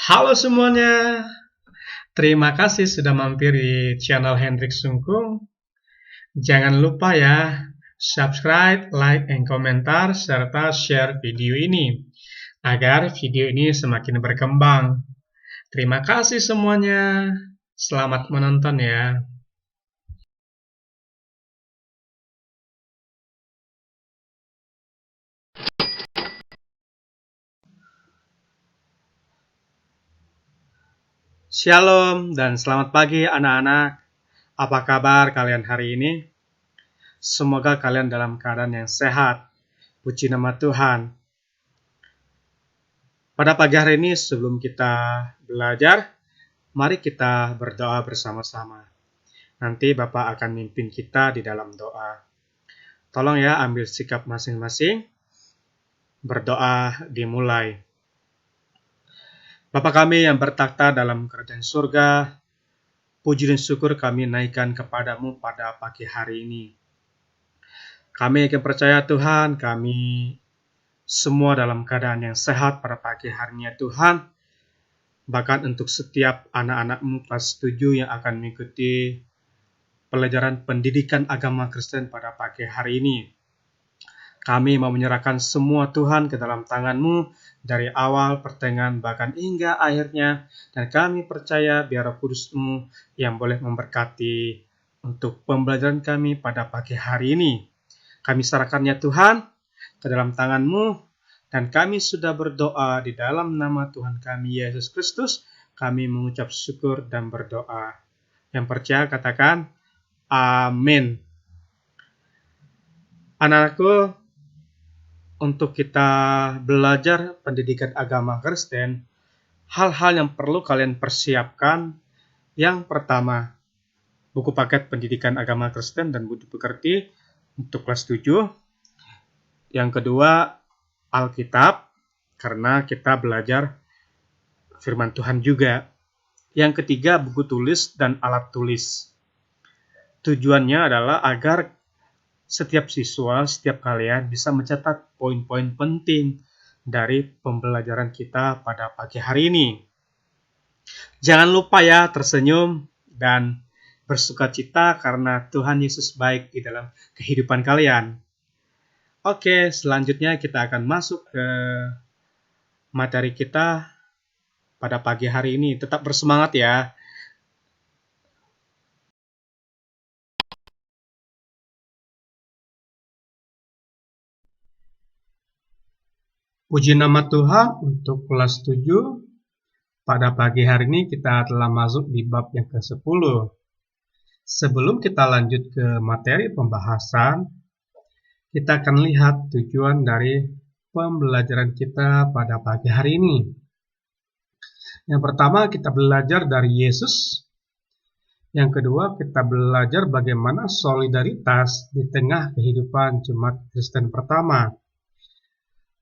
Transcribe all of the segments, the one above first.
Halo semuanya, terima kasih sudah mampir di channel Hendrik Sungkung. Jangan lupa ya, subscribe, like, and komentar, serta share video ini, agar video ini semakin berkembang. Terima kasih semuanya, selamat menonton ya. Shalom dan selamat pagi anak-anak. Apa kabar kalian hari ini? Semoga kalian dalam keadaan yang sehat. Puji nama Tuhan. Pada pagi hari ini sebelum kita belajar, mari kita berdoa bersama-sama. Nanti Bapak akan mimpin kita di dalam doa. Tolong ya ambil sikap masing-masing. Berdoa dimulai. Bapa kami yang bertakhta dalam kerajaan surga, puji dan syukur kami naikkan kepadamu pada pagi hari ini. Kami akan percaya Tuhan, kami semua dalam keadaan yang sehat pada pagi harinya Tuhan. Bahkan untuk setiap anak-anakmu kelas 7 yang akan mengikuti pelajaran pendidikan agama Kristen pada pagi hari ini. Kami mau menyerahkan semua Tuhan ke dalam tangan-Mu dari awal, pertengahan, bahkan hingga akhirnya. Dan kami percaya biar Roh Kudus-Mu yang boleh memberkati untuk pembelajaran kami pada pagi hari ini. Kami serahkannya Tuhan ke dalam tangan-Mu. Dan kami sudah berdoa di dalam nama Tuhan kami Yesus Kristus. Kami mengucap syukur dan berdoa. Yang percaya katakan, amin. Anak-anakku, untuk kita belajar pendidikan agama Kristen, hal-hal yang perlu kalian persiapkan. Yang pertama, buku paket pendidikan agama Kristen dan budi pekerti untuk kelas 7. Yang kedua, Alkitab, karena kita belajar firman Tuhan juga. Yang ketiga, buku tulis dan alat tulis. Tujuannya adalah agar setiap siswa, setiap kalian bisa mencatat poin-poin penting dari pembelajaran kita pada pagi hari ini. Jangan lupa ya tersenyum dan bersukacita karena Tuhan Yesus baik di dalam kehidupan kalian. Oke, selanjutnya kita akan masuk ke materi kita pada pagi hari ini. Tetap bersemangat ya. Puji nama Tuhan untuk kelas 7. Pada pagi hari ini kita telah masuk di bab yang ke-10. Sebelum kita lanjut ke materi pembahasan, kita akan lihat tujuan dari pembelajaran kita pada pagi hari ini. Yang pertama, kita belajar dari Yesus. Yang kedua, kita belajar bagaimana solidaritas di tengah kehidupan jemaat Kristen pertama.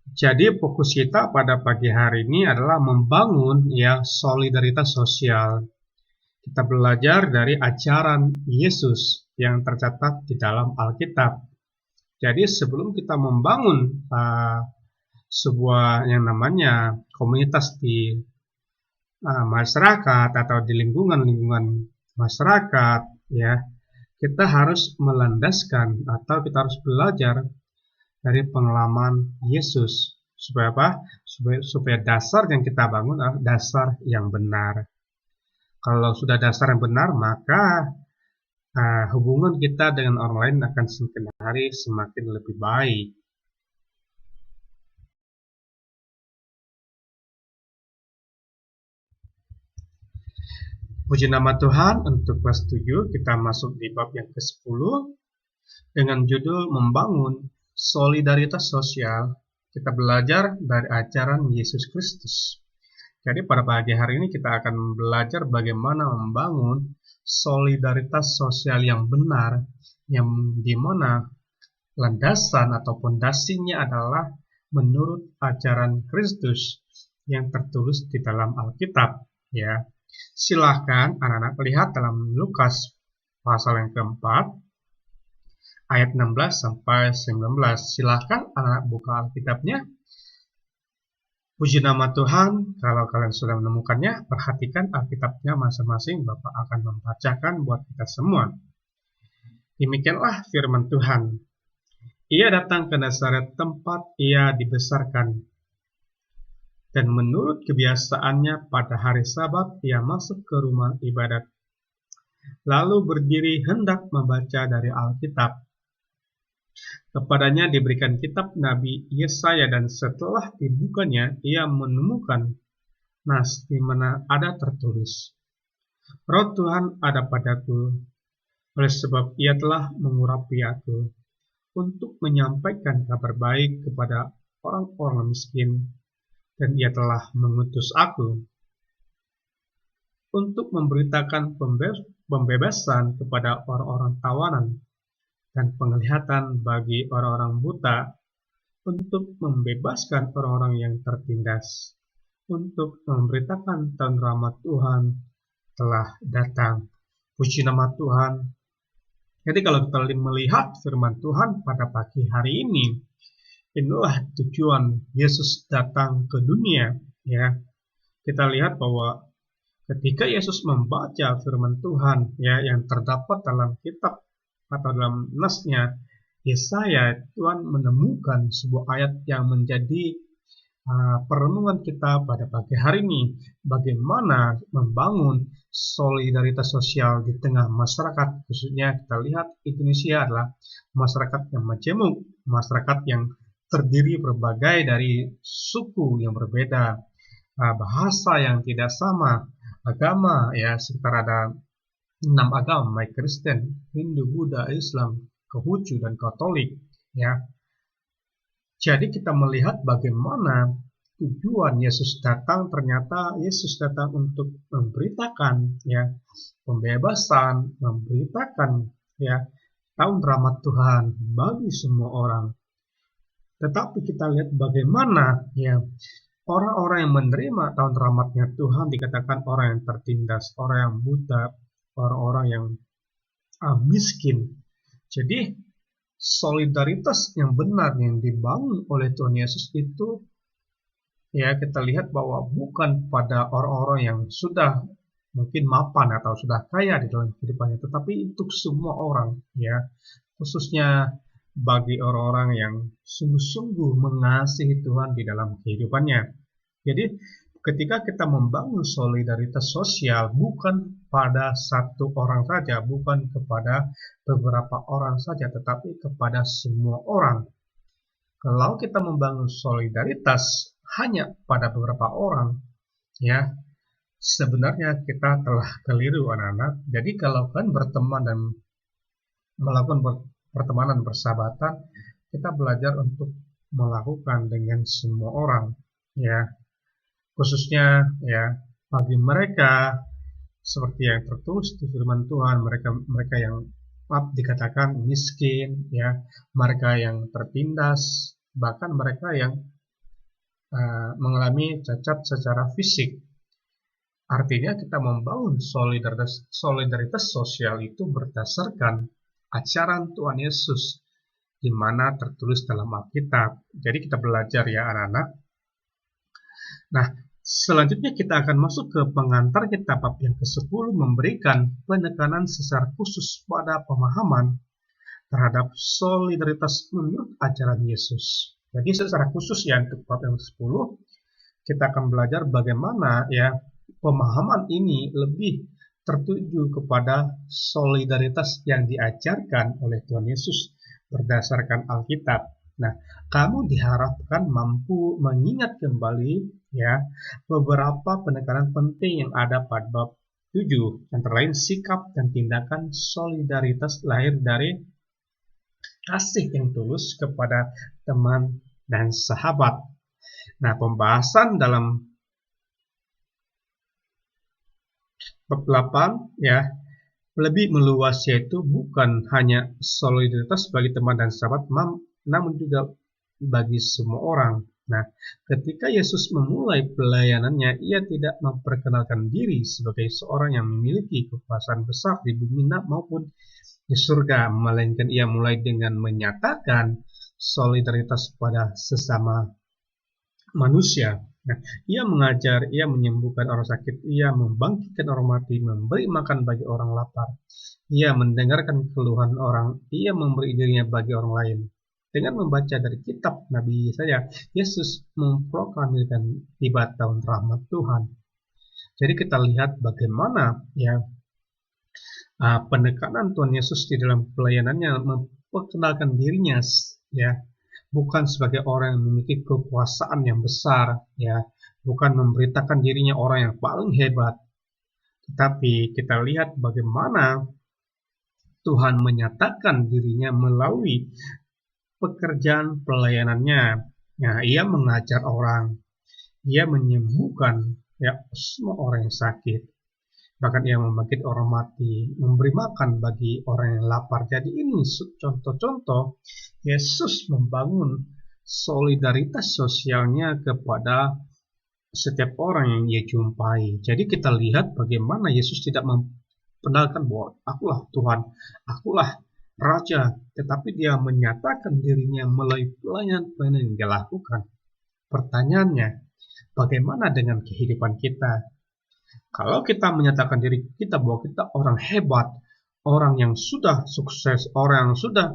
Jadi fokus kita pada pagi hari ini adalah membangun ya solidaritas sosial. Kita belajar dari ajaran Yesus yang tercatat di dalam Alkitab. Jadi sebelum kita membangun sebuah yang namanya komunitas di masyarakat atau di lingkungan masyarakat, ya kita harus melandaskan atau kita harus belajar dari pengalaman Yesus. Supaya apa? Supaya dasar yang kita bangun adalah dasar yang benar. Kalau sudah dasar yang benar, maka hubungan kita dengan orang lain akan semakin hari semakin lebih baik. Puji nama Tuhan, untuk kelas 7 kita masuk di bab yang ke-10 dengan judul Membangun Solidaritas Sosial. Kita belajar dari ajaran Yesus Kristus. Jadi pada pagi hari ini kita akan belajar bagaimana membangun solidaritas sosial yang benar, yang dimana landasan atau pondasinya adalah menurut ajaran Kristus yang tertulis di dalam Alkitab. Ya, silahkan anak-anak lihat dalam Lukas pasal yang keempat, ayat 16 sampai 19. Silahkan anak-anak buka Alkitabnya. Puji nama Tuhan, kalau kalian sudah menemukannya, perhatikan Alkitabnya masing-masing. Bapak akan membacakan buat kita semua. Demikianlah firman Tuhan. Ia datang ke Nazaret, tempat ia dibesarkan. Dan menurut kebiasaannya pada hari Sabat, ia masuk ke rumah ibadat. Lalu berdiri hendak membaca dari Alkitab. Kepadanya diberikan kitab Nabi Yesaya, dan setelah dibukanya, ia menemukan nas di mana ada tertulis, Roh Tuhan ada padaku, oleh sebab ia telah mengurapi aku, untuk menyampaikan kabar baik kepada orang-orang miskin, dan ia telah mengutus aku untuk memberitakan pembebasan kepada orang-orang tawanan, dan penglihatan bagi orang-orang buta, untuk membebaskan orang-orang yang tertindas, untuk memberitakan tahun rahmat Tuhan telah datang. Puji nama Tuhan. Jadi kalau kita melihat firman Tuhan pada pagi hari ini, inilah tujuan Yesus datang ke dunia. Ya, kita lihat bahwa ketika Yesus membaca firman Tuhan, ya, yang terdapat dalam kitab atau dalam nasnya Yesaya, Tuhan menemukan sebuah ayat yang menjadi perenungan kita pada pagi hari ini, bagaimana membangun solidaritas sosial di tengah masyarakat. Khususnya kita lihat Indonesia adalah masyarakat yang majemuk, masyarakat yang terdiri berbagai dari suku yang berbeda, bahasa yang tidak sama, agama, ya, sekitar ada 6 agama, baik Kristen, Hindu, Buddha, Islam, Konghucu, dan Katolik, ya. Jadi kita melihat bagaimana tujuan Yesus datang. Ternyata Yesus datang untuk memberitakan, ya, pembebasan, memberitakan, ya, tahun rahmat Tuhan bagi semua orang. Tetapi kita lihat bagaimana, ya, orang-orang yang menerima tahun rahmatnya Tuhan dikatakan orang yang tertindas, orang yang buta, orang-orang yang miskin. Jadi solidaritas yang benar yang dibangun oleh Tuhan Yesus itu, ya, kita lihat bahwa bukan pada orang-orang yang sudah mungkin mapan atau sudah kaya di dalam kehidupannya, tetapi untuk semua orang, ya, khususnya bagi orang-orang yang sungguh-sungguh mengasihi Tuhan di dalam kehidupannya. Jadi ketika kita membangun solidaritas sosial, bukan pada satu orang saja, bukan kepada beberapa orang saja, tetapi kepada semua orang. Kalau kita membangun solidaritas hanya pada beberapa orang, ya, sebenarnya kita telah keliru, anak-anak. Jadi kalau kalian berteman dan melakukan pertemanan bersahabatan, kita belajar untuk melakukan dengan semua orang, ya. Khususnya, ya, bagi mereka seperti yang tertulis di firman Tuhan, mereka yang dikatakan miskin, ya, mereka yang tertindas, bahkan mereka yang mengalami cacat secara fisik. Artinya kita membangun solidaritas sosial itu berdasarkan ajaran Tuhan Yesus, di mana tertulis dalam Alkitab. Jadi kita belajar, ya, anak-anak. Nah, selanjutnya kita akan masuk ke pengantar kita, bab yang ke-10, memberikan penekanan secara khusus pada pemahaman terhadap solidaritas menurut ajaran Yesus. Jadi secara khusus, ya, untuk bab yang ke-10 kita akan belajar bagaimana, ya, pemahaman ini lebih tertuju kepada solidaritas yang diajarkan oleh Tuhan Yesus berdasarkan Alkitab. Nah, kamu diharapkan mampu mengingat kembali, ya, beberapa penekanan penting yang ada pada bab 7, antara lain sikap dan tindakan solidaritas lahir dari kasih yang tulus kepada teman dan sahabat. Nah, pembahasan dalam bab 8, ya, lebih meluas, yaitu bukan hanya solidaritas bagi teman dan sahabat, namun juga bagi semua orang. Nah, ketika Yesus memulai pelayanannya, ia tidak memperkenalkan diri sebagai seorang yang memiliki kekuasaan besar di bumi maupun di surga, melainkan ia mulai dengan menyatakan solidaritas pada sesama manusia. Nah, ia mengajar, ia menyembuhkan orang sakit, ia membangkitkan orang mati, memberi makan bagi orang lapar. Ia mendengarkan keluhan orang, ia memberi dirinya bagi orang lain. Dengan membaca dari kitab Nabi Yesaya, Yesus memproklamirkan tiba tahun rahmat Tuhan. Jadi kita lihat bagaimana ya penekanan Tuhan Yesus di dalam pelayanannya memperkenalkan dirinya ya bukan sebagai orang yang memiliki kekuasaan yang besar ya, bukan memberitakan dirinya orang yang paling hebat, tetapi kita lihat bagaimana Tuhan menyatakan dirinya melalui pekerjaan pelayanannya. Ya, ia mengajar orang, ia menyembuhkan ya semua orang yang sakit, bahkan ia membangkit orang mati, memberi makan bagi orang yang lapar. Jadi ini contoh-contoh Yesus membangun solidaritas sosialnya kepada setiap orang yang ia jumpai. Jadi kita lihat bagaimana Yesus tidak memperkenalkan bahwa akulah Tuhan, akulah Raja, tetapi dia menyatakan dirinya melalui pelayanan yang dia lakukan. Pertanyaannya, bagaimana dengan kehidupan kita? Kalau kita menyatakan diri kita bahwa kita orang hebat, orang yang sudah sukses, orang yang sudah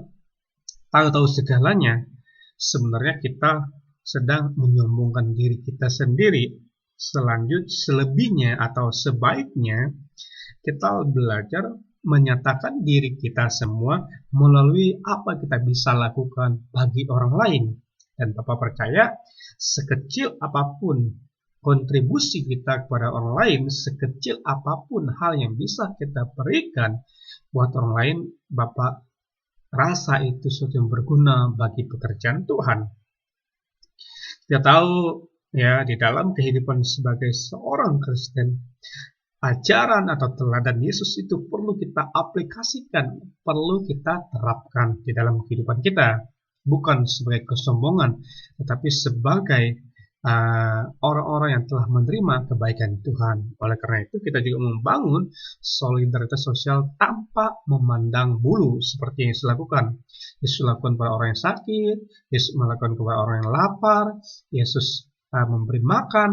tahu-tahu segalanya, sebenarnya kita sedang menyombongkan diri kita sendiri. Selebihnya atau sebaiknya kita belajar menyatakan diri kita semua melalui apa kita bisa lakukan bagi orang lain. Dan Bapak percaya, sekecil apapun kontribusi kita kepada orang lain, sekecil apapun hal yang bisa kita berikan buat orang lain, Bapak rasa itu sesuatu yang berguna bagi pekerjaan Tuhan. Kita tahu ya, di dalam kehidupan sebagai seorang Kristen, ajaran atau teladan Yesus itu perlu kita aplikasikan, perlu kita terapkan di dalam kehidupan kita. Bukan sebagai kesombongan, tetapi sebagai orang-orang yang telah menerima kebaikan Tuhan. Oleh karena itu, kita juga membangun solidaritas sosial tanpa memandang bulu, seperti yang Yesus lakukan. Yesus lakukan kepada orang yang sakit, Yesus melakukan kepada orang yang lapar, Yesus memberi makan.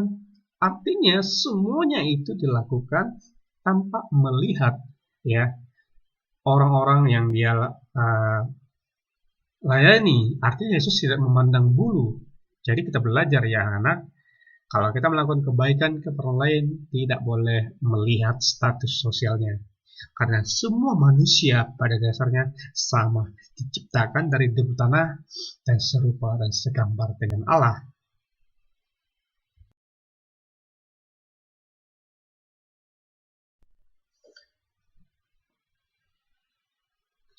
Artinya semuanya itu dilakukan tanpa melihat ya orang-orang yang dia layani. Artinya Yesus tidak memandang bulu. Jadi kita belajar ya anak, kalau kita melakukan kebaikan ke orang lain tidak boleh melihat status sosialnya. Karena semua manusia pada dasarnya sama, diciptakan dari debu tanah dan serupa dan segambar dengan Allah.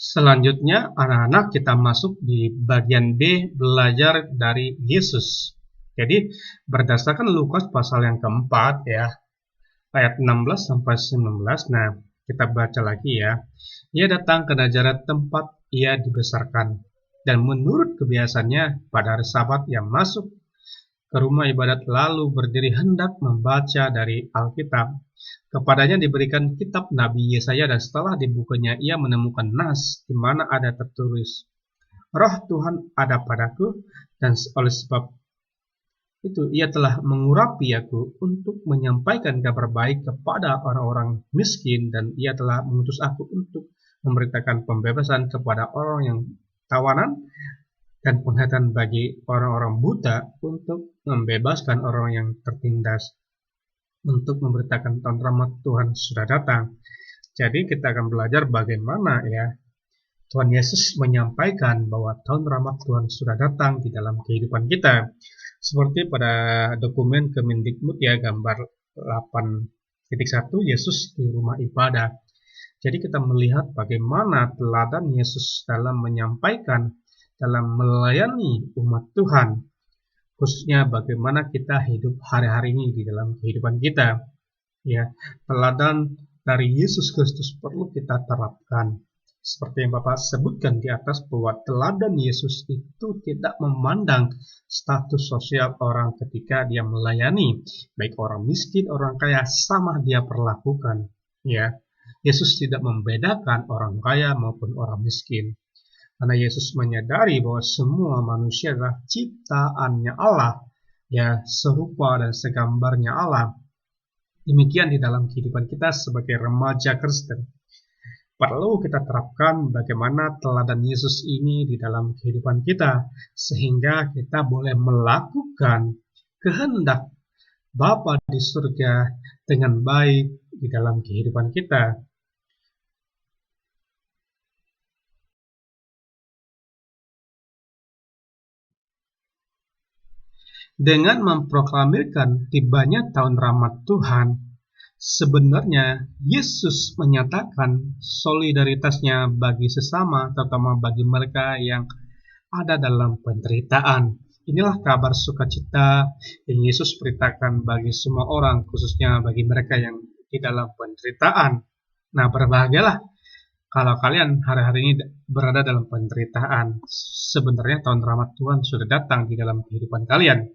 Selanjutnya, anak-anak, kita masuk di bagian B, belajar dari Yesus. Jadi, berdasarkan Lukas pasal yang keempat ya, ayat 16 sampai 19. Nah, kita baca lagi ya. Ia datang ke Nazaret tempat ia dibesarkan, dan menurut kebiasaannya pada hari Sabat ia masuk ke rumah ibadat lalu berdiri hendak membaca dari Alkitab. Kepadanya diberikan kitab Nabi Yesaya, dan setelah dibukanya ia menemukan nas di mana ada tertulis, Roh Tuhan ada padaku, dan oleh sebab itu ia telah mengurapi aku untuk menyampaikan kabar baik kepada orang-orang miskin, dan ia telah mengutus aku untuk memberitakan pembebasan kepada orang yang tawanan dan penglihatan bagi orang-orang buta, untuk membebaskan orang yang tertindas, untuk memberitakan tahun rahmat Tuhan sudah datang. Jadi kita akan belajar bagaimana ya Tuhan Yesus menyampaikan bahwa tahun rahmat Tuhan sudah datang di dalam kehidupan kita. Seperti pada dokumen Kemendikbud ya, gambar 8.1 Yesus di rumah ibadah. Jadi kita melihat bagaimana teladan Yesus dalam menyampaikan, dalam melayani umat Tuhan, khususnya bagaimana kita hidup hari-hari ini di dalam kehidupan kita. Ya, teladan dari Yesus Kristus perlu kita terapkan. Seperti yang Bapak sebutkan di atas, bahwa teladan Yesus itu tidak memandang status sosial orang ketika dia melayani, baik orang miskin, orang kaya, sama dia perlakukan. Ya, Yesus tidak membedakan orang kaya maupun orang miskin. Karena Yesus menyadari bahwa semua manusia adalah ciptaannya Allah, ya serupa dan segambarnya Allah. Demikian di dalam kehidupan kita sebagai remaja Kristen. Perlu kita terapkan bagaimana teladan Yesus ini di dalam kehidupan kita, sehingga kita boleh melakukan kehendak Bapa di surga dengan baik di dalam kehidupan kita. Dengan memproklamirkan tibanya tahun rahmat Tuhan, sebenarnya Yesus menyatakan solidaritasnya bagi sesama, terutama bagi mereka yang ada dalam penderitaan. Inilah kabar sukacita yang Yesus beritakan bagi semua orang, khususnya bagi mereka yang di dalam penderitaan. Nah, berbahagialah kalau kalian hari-hari ini berada dalam penderitaan. Sebenarnya tahun rahmat Tuhan sudah datang di dalam kehidupan kalian.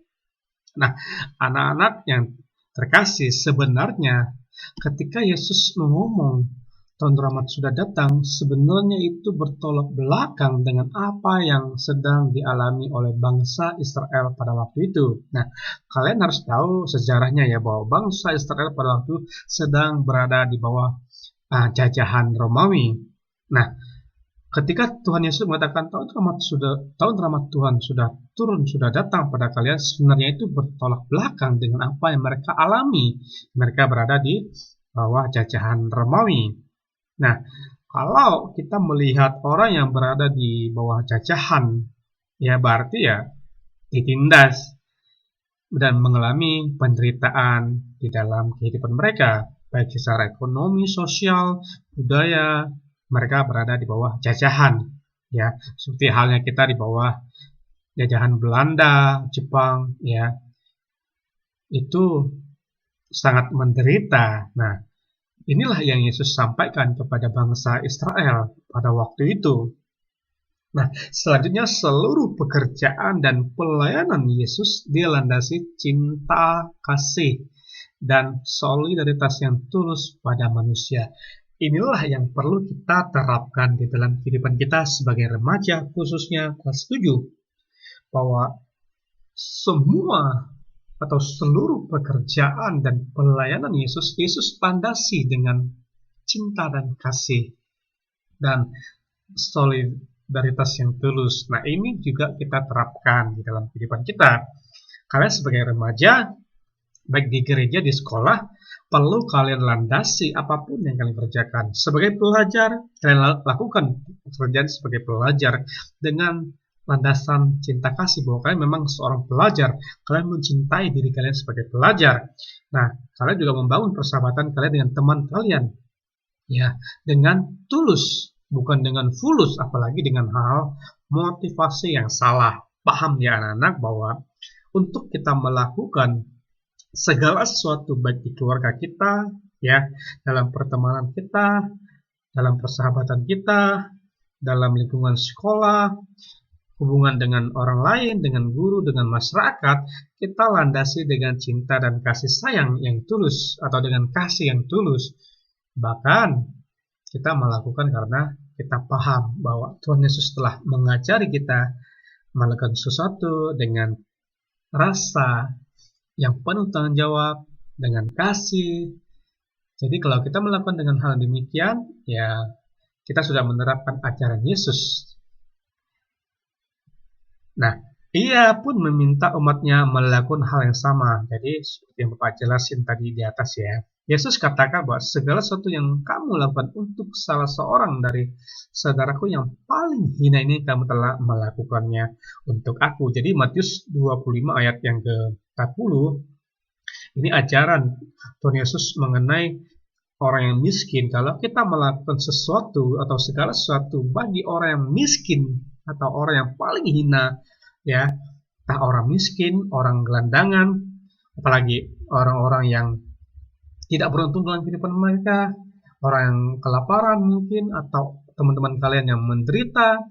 Nah, anak-anak yang terkasih, sebenarnya ketika Yesus mengomong tahun rahmat sudah datang, sebenarnya itu bertolak belakang dengan apa yang sedang dialami oleh bangsa Israel pada waktu itu. Nah, kalian harus tahu sejarahnya ya, bahwa bangsa Israel pada waktu itu sedang berada di bawah jajahan Romawi. Nah, ketika Tuhan Yesus mengatakan tahun rahmat Tuhan sudah turun, sudah datang pada kalian, sebenarnya itu bertolak belakang dengan apa yang mereka alami. Mereka berada di bawah jajahan Romawi. Nah, kalau kita melihat orang yang berada di bawah jajahan, ya berarti ya ditindas dan mengalami penderitaan di dalam kehidupan mereka, baik secara ekonomi, sosial, budaya. Mereka berada di bawah jajahan, ya, seperti halnya kita di bawah jajahan Belanda, Jepang, ya, itu sangat menderita. Nah, inilah yang Yesus sampaikan kepada bangsa Israel pada waktu itu. Nah, selanjutnya seluruh pekerjaan dan pelayanan Yesus dilandasi cinta, kasih, dan solidaritas yang tulus pada manusia. Inilah yang perlu kita terapkan di dalam kehidupan kita sebagai remaja, khususnya kelas 7, bahwa semua atau seluruh pekerjaan dan pelayanan Yesus landasi dengan cinta dan kasih dan solidaritas yang tulus. Nah, ini juga kita terapkan di dalam kehidupan kita. Kalian sebagai remaja, baik di gereja, di sekolah, perlu kalian landasi apapun yang kalian kerjakan. Sebagai pelajar, kalian lakukan pekerjaan sebagai pelajar dengan landasan cinta kasih, bahwa kalian memang seorang pelajar. Kalian mencintai diri kalian sebagai pelajar. Nah, kalian juga membangun persahabatan kalian dengan teman kalian, ya, dengan tulus, bukan dengan fulus, apalagi dengan hal motivasi yang salah. Paham ya anak-anak bahwa untuk kita melakukan segala sesuatu, baik di keluarga kita, ya, dalam pertemanan kita, dalam persahabatan kita, dalam lingkungan sekolah, hubungan dengan orang lain, dengan guru, dengan masyarakat, kita landasi dengan cinta dan kasih sayang yang tulus, atau dengan kasih yang tulus. Bahkan kita melakukan karena kita paham bahwa Tuhan Yesus telah mengajari kita melakukan sesuatu dengan rasa yang penuh tanggung jawab, dengan kasih. Jadi kalau kita melakukan dengan hal demikian, ya kita sudah menerapkan ajaran Yesus. Nah, ia pun meminta umatnya melakukan hal yang sama. Jadi seperti yang Bapak jelasin tadi di atas ya, Yesus katakan bahwa segala sesuatu yang kamu lakukan untuk salah seorang dari saudaraku yang paling hina ini, kamu telah melakukannya untuk aku. Jadi Matius 25 ayat yang ke-40, ini ajaran Tuhan Yesus mengenai orang yang miskin. Kalau kita melakukan sesuatu atau segala sesuatu bagi orang yang miskin atau orang yang paling hina, ya, entah orang miskin, orang gelandangan, apalagi orang-orang yang tidak beruntung dalam kehidupan mereka, orang yang kelaparan mungkin, atau teman-teman kalian yang menderita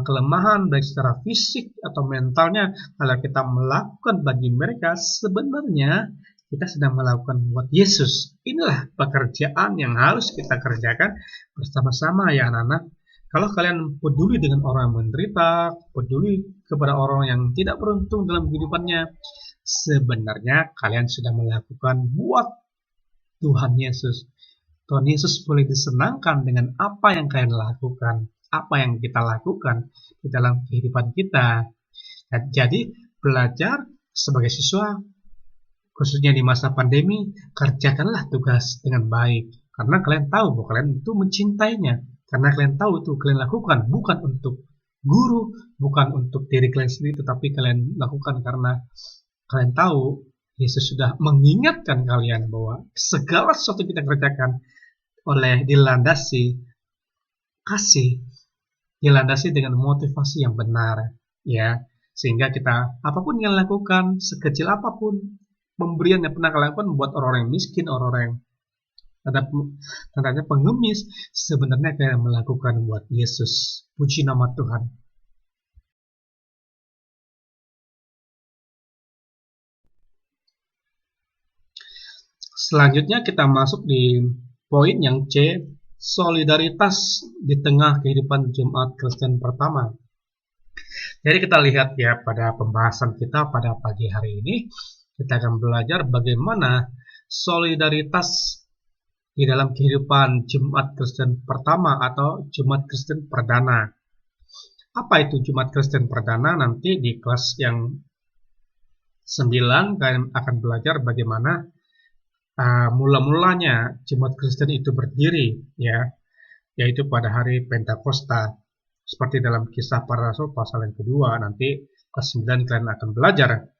kelemahan baik secara fisik atau mentalnya, kalau kita melakukan bagi mereka, sebenarnya kita sedang melakukan buat Yesus. Inilah pekerjaan yang harus kita kerjakan bersama-sama ya anak-anak. Kalau kalian peduli dengan orang yang menderita, peduli kepada orang yang tidak beruntung dalam kehidupannya, sebenarnya kalian sudah melakukan buat Tuhan Yesus. Tuhan Yesus boleh disenangkan dengan apa yang kalian lakukan, apa yang kita lakukan di dalam kehidupan kita. Jadi belajar sebagai siswa, khususnya di masa pandemi, kerjakanlah tugas dengan baik. Karena kalian tahu bahwa kalian itu mencintainya. Karena kalian tahu itu kalian lakukan bukan untuk guru, bukan untuk diri kalian sendiri, tetapi kalian lakukan karena kalian tahu Yesus sudah mengingatkan kalian bahwa segala sesuatu kita kerjakan oleh dilandasi kasih, dilandasi dengan motivasi yang benar, ya, sehingga kita apapun yang lakukan, sekecil apapun pemberian yang pernah kalian lakukan buat orang yang miskin, orang yang tandanya pengemis, sebenarnya kalian melakukan buat Yesus. Puji nama Tuhan. Selanjutnya kita masuk di poin yang C, solidaritas di tengah kehidupan jemaat Kristen pertama. Jadi kita lihat ya pada pembahasan kita pada pagi hari ini, kita akan belajar bagaimana solidaritas di dalam kehidupan jemaat Kristen pertama atau jemaat Kristen perdana. Apa itu jemaat Kristen perdana? Nanti di kelas yang 9 kalian akan belajar bagaimana mula-mulanya jemaat Kristen itu berdiri, ya, yaitu pada hari Pentakosta, seperti dalam Kisah Para Rasul pasal yang kedua. Nanti kelas 9 kalian akan belajar.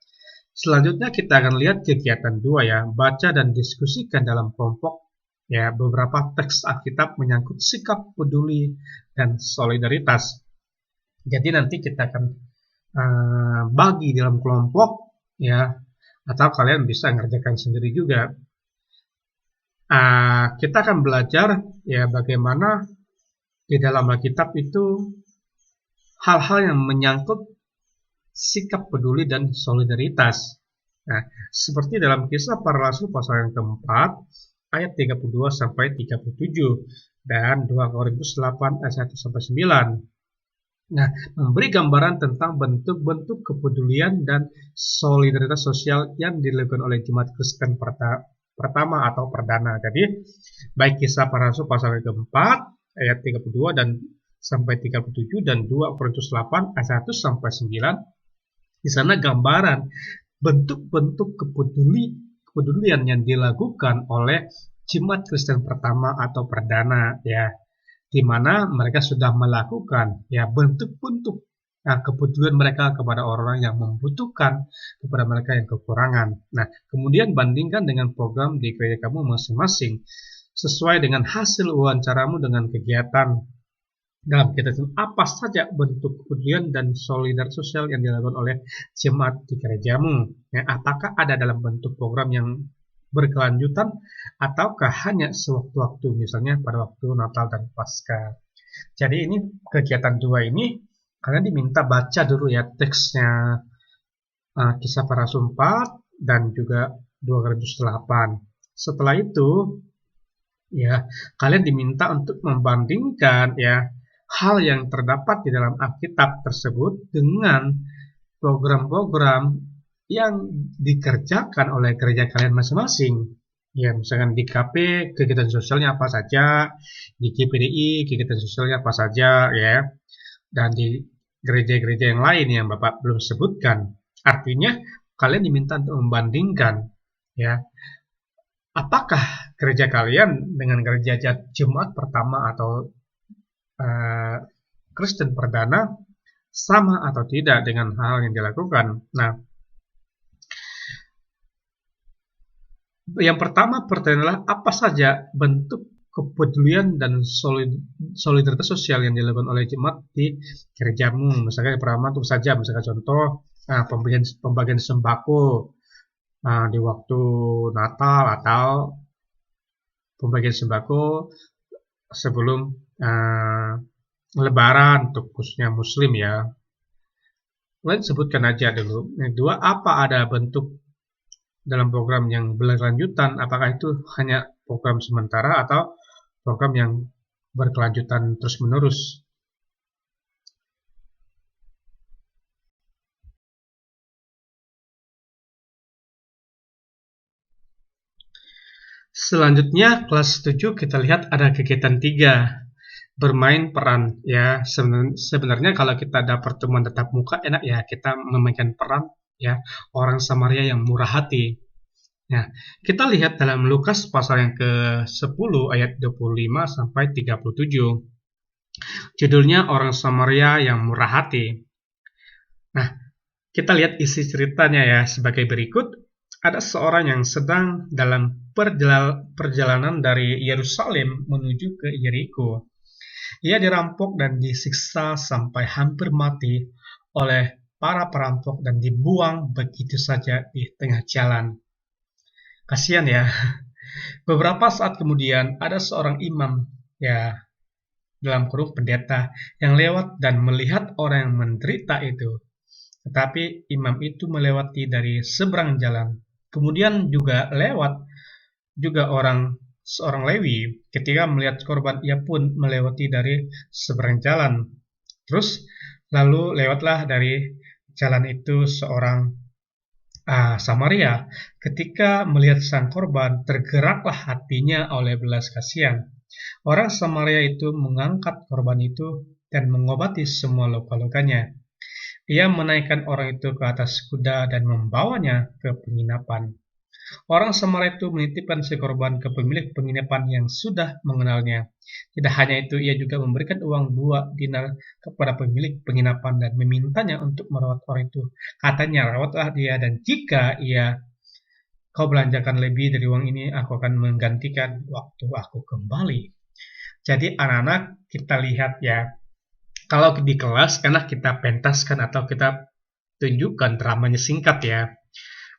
Selanjutnya kita akan lihat kegiatan 2 ya, baca dan diskusikan dalam kelompok ya beberapa teks Alkitab menyangkut sikap peduli dan solidaritas. Jadi nanti kita akan bagi dalam kelompok ya, atau kalian bisa ngerjakan sendiri juga. Kita akan belajar ya bagaimana di dalam Alkitab itu hal-hal yang menyangkut sikap peduli dan solidaritas. Nah, seperti dalam Kisah Para Rasul pasal yang keempat ayat 32 sampai 37 dan 2 Korintus 8 ayat 1 sampai 9. Nah, memberi gambaran tentang bentuk-bentuk kepedulian dan solidaritas sosial yang dilakukan oleh jemaat Kristen pertama atau perdana. Jadi, baik Kisah Para Rasul pasal yang keempat ayat 32 dan sampai 37 dan 2 Korintus 8 ayat 1 sampai 9. Di sana gambaran bentuk-bentuk kepedulian yang dilakukan oleh jemaat Kristen pertama atau perdana ya, di mana mereka sudah melakukan ya bentuk-bentuk kepedulian mereka kepada orang yang membutuhkan, kepada mereka yang kekurangan. Nah, kemudian bandingkan dengan program di gereja kamu masing-masing sesuai dengan hasil wawancaramu dengan kegiatan dalam kegiatan apa saja bentuk kepedulian dan solidaritas sosial yang dilakukan oleh jemaat di gerejamu. Ya, apakah ada dalam bentuk program yang berkelanjutan ataukah hanya sewaktu-waktu, misalnya pada waktu Natal dan Paskah. Jadi ini kegiatan 2 ini kalian diminta baca dulu ya teksnya Kisah Para Rasul 4 dan juga 2 Korintus 8. Setelah itu ya kalian diminta untuk membandingkan ya hal yang terdapat di dalam Alkitab tersebut dengan program-program yang dikerjakan oleh gereja kalian masing-masing. Ya, misalkan di KP kegiatan sosialnya apa saja, di GPDI kegiatan sosialnya apa saja ya. Dan di gereja-gereja yang lain yang Bapak belum sebutkan. Artinya kalian diminta untuk membandingkan ya. Apakah gereja kalian dengan gereja jemaat pertama atau Kristen perdana sama atau tidak dengan hal yang dilakukan. Nah, yang pertama pertanyaan adalah apa saja bentuk kepedulian dan solidaritas sosial yang dilakukan oleh jemaat di gerejamu. Misalkan yang pertama itu saja, misalkan contoh pembagian sembako di waktu Natal atau pembagian sembako sebelum Lebaran untuk khususnya Muslim ya. Kalian sebutkan aja dulu. Yang kedua, apa ada bentuk dalam program yang berkelanjutan? Apakah itu hanya program sementara atau program yang berkelanjutan terus-menerus? Selanjutnya kelas 7 kita lihat ada kegiatan 3, bermain peran. Ya, sebenarnya kalau kita ada pertemuan tatap muka enak ya kita memainkan peran ya orang Samaria yang murah hati. Nah, kita lihat dalam Lukas pasal yang ke-10 ayat 25 sampai 37. Judulnya orang Samaria yang murah hati. Nah, kita lihat isi ceritanya ya sebagai berikut. Ada seorang yang sedang dalam perjalanan dari Yerusalem menuju ke Yeriko. Ia dirampok dan disiksa sampai hampir mati oleh para perampok dan dibuang begitu saja di tengah jalan. Kasihan ya. Beberapa saat kemudian ada seorang imam, ya dalam kurung pendeta, yang lewat dan melihat orang yang menderita itu. Tetapi imam itu melewati dari seberang jalan. Kemudian juga lewat juga seorang Lewi. Ketika melihat korban, ia pun melewati dari seberang jalan. Terus lalu lewatlah dari jalan itu seorang Samaria. Ketika melihat sang korban, tergeraklah hatinya oleh belas kasihan. Orang Samaria itu mengangkat korban itu dan mengobati semua luka-lukanya. Ia menaikkan orang itu ke atas kuda dan membawanya ke penginapan. Orang Samaria itu menitipkan si korban ke pemilik penginapan yang sudah mengenalnya. Tidak hanya itu, ia juga memberikan uang 2 dinar kepada pemilik penginapan dan memintanya untuk merawat orang itu. Katanya, rawatlah dia dan jika kau belanjakan lebih dari uang ini, aku akan menggantikan waktu aku kembali. Jadi anak-anak kita lihat ya, kalau di kelas karena kita pentaskan atau kita tunjukkan dramanya singkat ya.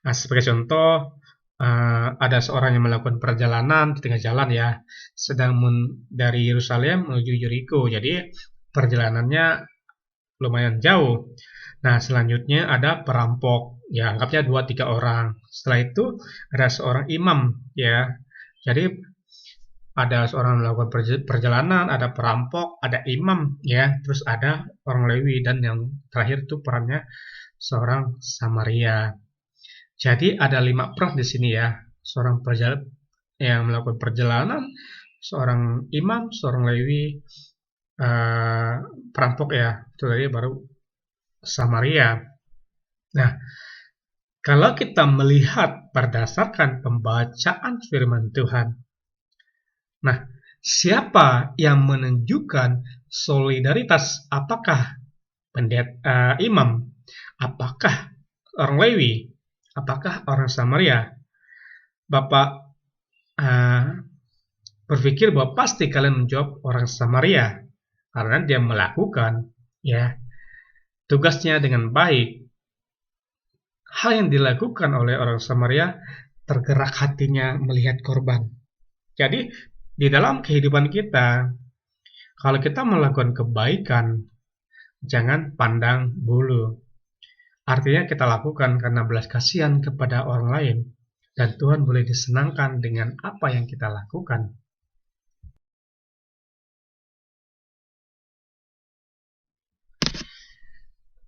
Nah, sebagai contoh, ada seorang yang melakukan perjalanan di tengah jalan ya, sedang dari Yerusalem menuju Yeriko. Jadi perjalanannya lumayan jauh. Nah, selanjutnya ada perampok, ya anggapnya 2-3 orang. Setelah itu ada seorang imam ya. Jadi ada seorang melakukan perjalanan, ada perampok, ada imam ya, terus ada orang Lewi dan yang terakhir itu perannya seorang Samaria. Jadi ada 5 peran di sini ya. Seorang yang melakukan perjalanan, seorang imam, seorang Lewi, perampok ya, itu tadi baru Samaria. Nah, kalau kita melihat berdasarkan pembacaan firman Tuhan, nah, siapa yang menunjukkan solidaritas? Apakah imam? Apakah orang Lewi? Apakah orang Samaria? Bapak berpikir bahwa pasti kalian menjawab orang Samaria karena dia melakukan ya tugasnya dengan baik. Hal yang dilakukan oleh orang Samaria tergerak hatinya melihat korban. Jadi di dalam kehidupan kita, kalau kita melakukan kebaikan, jangan pandang bulu. Artinya kita lakukan karena belas kasihan kepada orang lain, dan Tuhan boleh disenangkan dengan apa yang kita lakukan.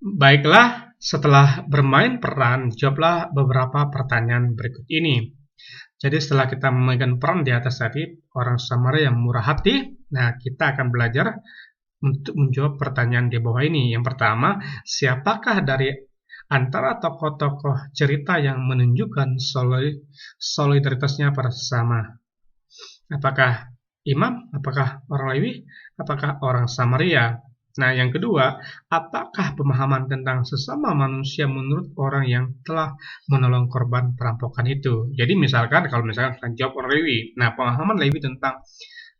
Baiklah, setelah bermain peran, jawablah beberapa pertanyaan berikut ini. Jadi setelah kita memainkan peran di atas tadi, orang Samaria yang murah hati, nah kita akan belajar untuk menjawab pertanyaan di bawah ini. Yang pertama, siapakah dari antara tokoh-tokoh cerita yang menunjukkan solidaritasnya pada sesama? Apakah imam? Apakah orang Lewi? Apakah orang Samaria? Nah, yang kedua, apakah pemahaman tentang sesama manusia menurut orang yang telah menolong korban perampokan itu? Jadi misalkan, kalau misalkan kita jawab orang Lewi, nah pemahaman Lewi tentang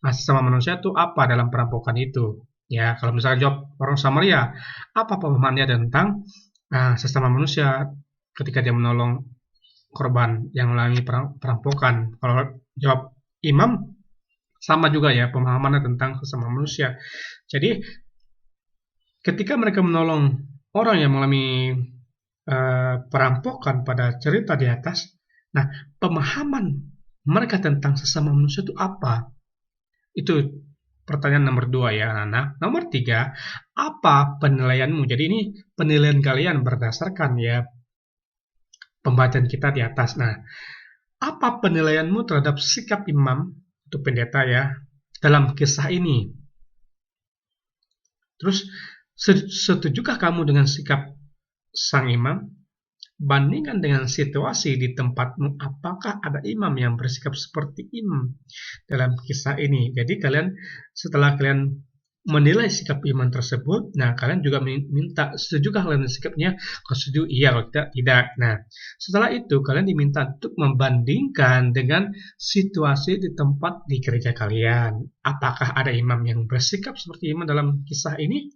sesama manusia itu apa dalam perampokan itu? Ya, kalau misalkan jawab orang Samaria, apa pemahamannya tentang sesama manusia ketika dia menolong korban yang mengalami perampokan? Kalau jawab imam, sama juga ya pemahamannya tentang sesama manusia. Jadi ketika mereka menolong orang yang mengalami perampokan pada cerita di atas, nah pemahaman mereka tentang sesama manusia itu apa? Itu pertanyaan nomor 2 ya anak. Nomor 3, apa penilaianmu? Jadi ini penilaian kalian berdasarkan ya pembacaan kita di atas. Nah, Apa penilaianmu terhadap sikap imam atau pendeta ya dalam kisah ini? Terus, setujukah kamu dengan sikap sang imam? Bandingkan dengan situasi di tempatmu, apakah ada imam yang bersikap seperti imam dalam kisah ini? Jadi setelah kalian menilai sikap imam tersebut, nah kalian juga minta, setujukah kalian dengan sikapnya? Kalau setuju, iya, kalau tidak. Nah, setelah itu kalian diminta untuk membandingkan dengan situasi di tempat di gereja kalian. Apakah ada imam yang bersikap seperti imam dalam kisah ini?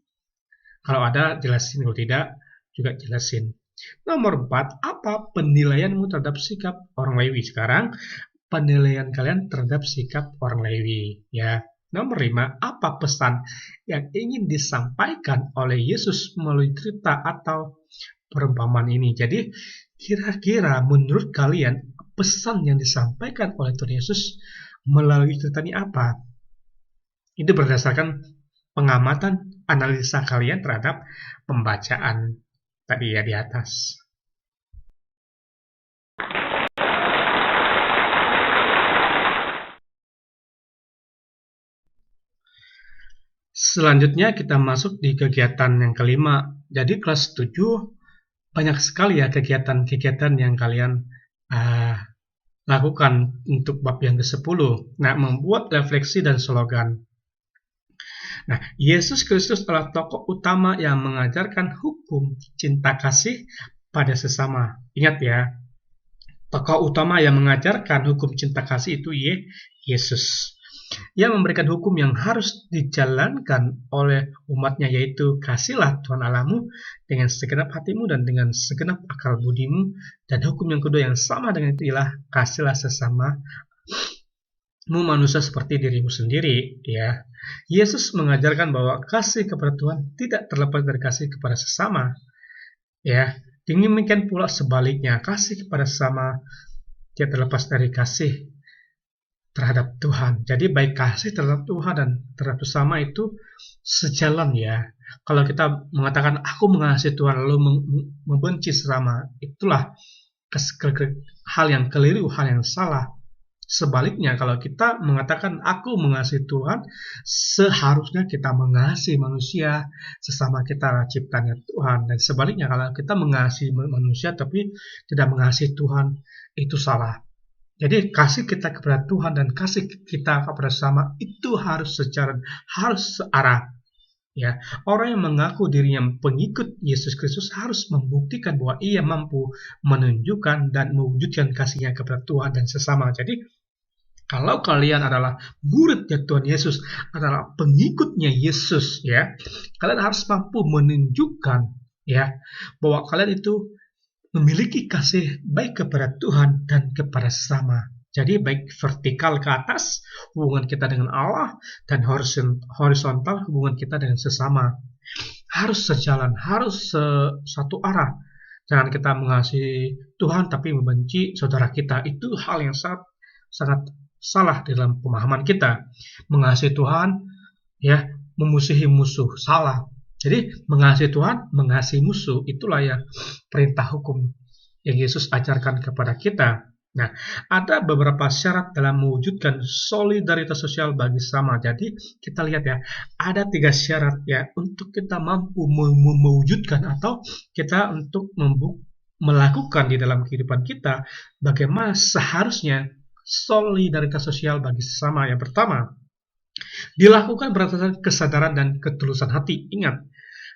Kalau ada, jelasin. Kalau tidak, juga jelasin. Nomor 4, apa penilaianmu terhadap sikap orang Lewi? Sekarang, penilaian kalian terhadap sikap orang Lewi. Ya. Nomor 5, apa pesan yang ingin disampaikan oleh Yesus melalui cerita atau perumpamaan ini? Jadi, kira-kira menurut kalian, pesan yang disampaikan oleh Tuhan Yesus melalui cerita ini apa? Itu berdasarkan pengamatan, analisa kalian terhadap pembacaan tadi ya di atas. Selanjutnya kita masuk di kegiatan yang kelima. Jadi kelas 7 banyak sekali ya kegiatan-kegiatan yang kalian lakukan untuk bab yang ke-10. Nah, membuat refleksi dan slogan. Nah, Yesus Kristus adalah tokoh utama yang mengajarkan hukum cinta kasih pada sesama. Ingat ya, tokoh utama yang mengajarkan hukum cinta kasih itu Yesus. Yang memberikan hukum yang harus dijalankan oleh umatnya, yaitu kasihlah Tuhan Allahmu dengan segenap hatimu dan dengan segenap akal budimu. Dan hukum yang kedua yang sama dengan itu ialah kasihlah sesamamu manusia seperti dirimu sendiri. Ya, Yesus mengajarkan bahwa kasih kepada Tuhan tidak terlepas dari kasih kepada sesama. Ya, demikian pula sebaliknya, kasih kepada sesama tidak terlepas dari kasih terhadap Tuhan. Jadi baik kasih terhadap Tuhan dan terhadap sesama itu sejalan ya. Kalau kita mengatakan aku mengasihi Tuhan lalu membenci sesama, itulah hal yang keliru, hal yang salah. Sebaliknya, kalau kita mengatakan aku mengasihi Tuhan, seharusnya kita mengasihi manusia, sesama kita ciptaannya Tuhan. Dan sebaliknya, kalau kita mengasihi manusia tapi tidak mengasihi Tuhan, itu salah. Jadi kasih kita kepada Tuhan dan kasih kita kepada sesama itu harus sejalan, harus searah. Ya, orang yang mengaku dirinya pengikut Yesus Kristus harus membuktikan bahwa ia mampu menunjukkan dan mewujudkan kasihnya kepada Tuhan dan sesama. Jadi, kalau kalian adalah muridnya Tuhan Yesus, adalah pengikutnya Yesus, ya, kalian harus mampu menunjukkan, ya, bahwa kalian itu memiliki kasih baik kepada Tuhan dan kepada sesama. Jadi baik vertikal ke atas hubungan kita dengan Allah dan horizontal hubungan kita dengan sesama. Harus sejalan, harus satu arah. Jangan kita mengasihi Tuhan tapi membenci saudara kita. Itu hal yang sangat salah dalam pemahaman kita. Mengasihi Tuhan ya memusuhi musuh, salah. Jadi mengasihi Tuhan, mengasihi musuh, itulah yang perintah hukum yang Yesus ajarkan kepada kita. Nah, ada beberapa syarat dalam mewujudkan solidaritas sosial bagi sesama. Jadi kita lihat ya, ada 3 syarat ya untuk kita mampu mewujudkan atau kita untuk melakukan di dalam kehidupan kita bagaimana seharusnya solidaritas sosial bagi sesama. Yang pertama, dilakukan berdasarkan kesadaran dan ketulusan hati. Ingat,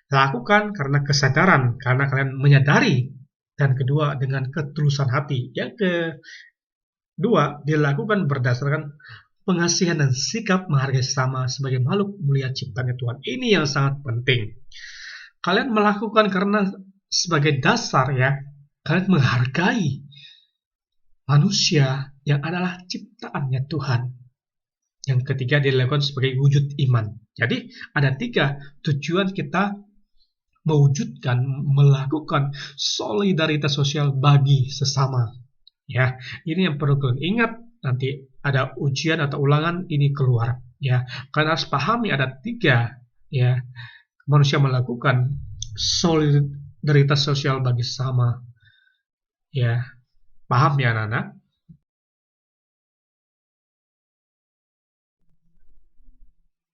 lakukan karena kesadaran, karena kalian menyadari. Dan kedua, dengan ketulusan hati. Yang kedua, dilakukan berdasarkan pengasihan dan sikap menghargai sesama sebagai makhluk mulia ciptaan Tuhan. Ini yang sangat penting. Kalian melakukan karena sebagai dasar ya, kalian menghargai manusia yang adalah ciptaannya Tuhan. Yang ketiga, dilakukan sebagai wujud iman. Jadi ada 3 tujuan kita mewujudkan, melakukan solidaritas sosial bagi sesama. Ya, ini yang perlu kalian ingat. Nanti ada ujian atau ulangan ini keluar. Ya, kalian harus pahami ada 3 ya manusia melakukan solidaritas sosial bagi sesama. Ya, paham ya anak-anak?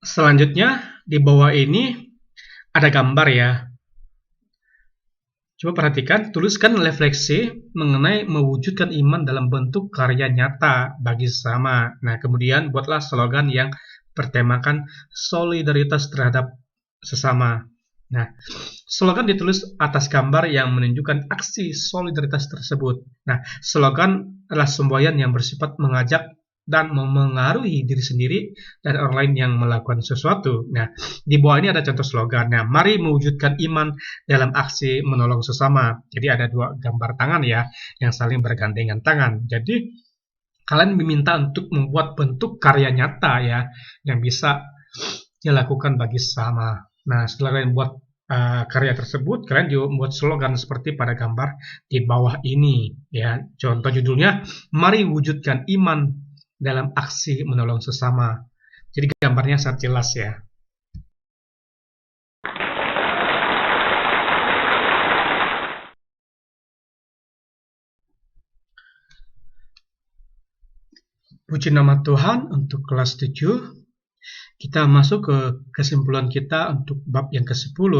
Selanjutnya, di bawah ini ada gambar ya. Coba perhatikan, tuliskan refleksi mengenai mewujudkan iman dalam bentuk karya nyata bagi sesama. Nah, kemudian buatlah slogan yang bertemakan solidaritas terhadap sesama. Nah, slogan ditulis atas gambar yang menunjukkan aksi solidaritas tersebut. Nah, slogan adalah semboyan yang bersifat mengajak dan memengaruhi diri sendiri dan orang lain yang melakukan sesuatu. Nah, di bawah ini ada contoh slogan. Nah, mari mewujudkan iman dalam aksi menolong sesama. Jadi ada dua gambar tangan ya, yang saling bergandengan tangan. Jadi kalian diminta untuk membuat bentuk karya nyata ya, yang bisa dilakukan bagi sesama. Nah, setelah kalian buat karya tersebut, kalian juga membuat slogan seperti pada gambar di bawah ini ya. Contoh judulnya, mari wujudkan iman dalam aksi menolong sesama. Jadi gambarnya sangat jelas ya. Puji nama Tuhan, untuk kelas 7 kita masuk ke kesimpulan kita untuk bab yang ke-10.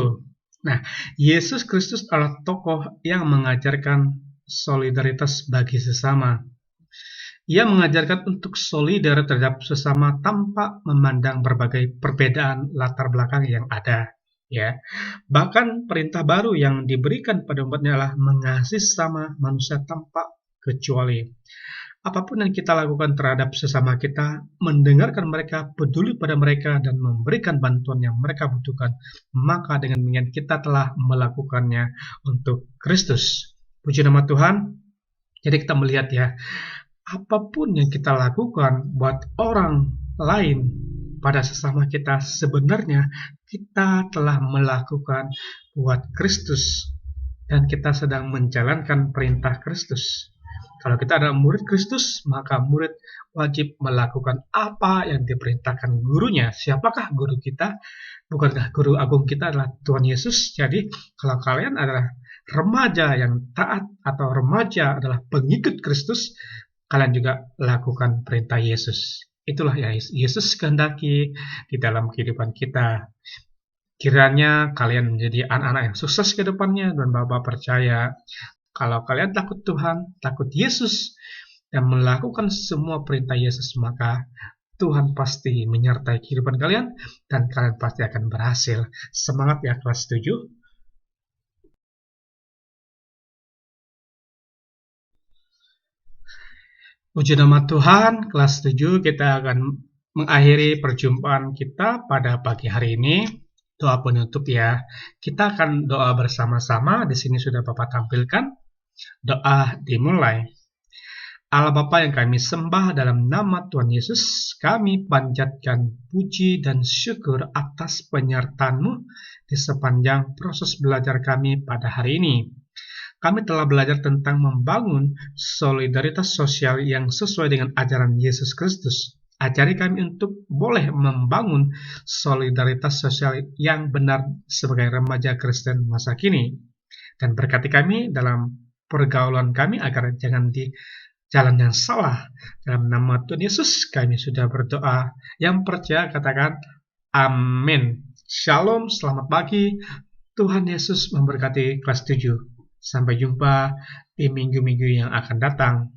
Nah, Yesus Kristus adalah tokoh yang mengajarkan solidaritas bagi sesama. Ia mengajarkan untuk solidar terhadap sesama tanpa memandang berbagai perbedaan latar belakang yang ada. Ya, bahkan perintah baru yang diberikan pada umatnya adalah mengasihi sesama manusia tanpa kecuali. Apapun yang kita lakukan terhadap sesama kita, mendengarkan mereka, peduli pada mereka, dan memberikan bantuan yang mereka butuhkan, maka dengan demikian kita telah melakukannya untuk Kristus. Puji nama Tuhan. Jadi kita melihat ya, apapun yang kita lakukan buat orang lain pada sesama kita, sebenarnya kita telah melakukan buat Kristus dan kita sedang menjalankan perintah Kristus. Kalau kita adalah murid Kristus, maka murid wajib melakukan apa yang diperintahkan gurunya. Siapakah guru kita? Bukankah guru agung kita adalah Tuhan Yesus? Jadi, kalau kalian adalah remaja yang taat atau remaja adalah pengikut Kristus, kalian juga lakukan perintah Yesus. Itulah yang Yesus kehendaki di dalam kehidupan kita. Kiranya kalian menjadi anak-anak yang sukses ke depannya, dan Bapak percaya kalau kalian takut Tuhan, takut Yesus, dan melakukan semua perintah Yesus, maka Tuhan pasti menyertai kehidupan kalian dan kalian pasti akan berhasil. Semangat ya kelas 7. Puji nama Tuhan, kelas 7 kita akan mengakhiri perjumpaan kita pada pagi hari ini. Doa penutup ya. Kita akan doa bersama-sama. Di sini sudah Bapak tampilkan. Doa dimulai. Allah Bapa yang kami sembah, dalam nama Tuhan Yesus, kami panjatkan puji dan syukur atas penyertaan-Mu di sepanjang proses belajar kami pada hari ini. Kami telah belajar tentang membangun solidaritas sosial yang sesuai dengan ajaran Yesus Kristus. Ajari kami untuk boleh membangun solidaritas sosial yang benar sebagai remaja Kristen masa kini. Dan berkati kami dalam pergaulan kami agar jangan di jalan yang salah. Dalam nama Tuhan Yesus kami sudah berdoa. Yang percaya katakan amin. Shalom, selamat pagi. Tuhan Yesus memberkati kelas 7. Sampai jumpa di minggu-minggu yang akan datang.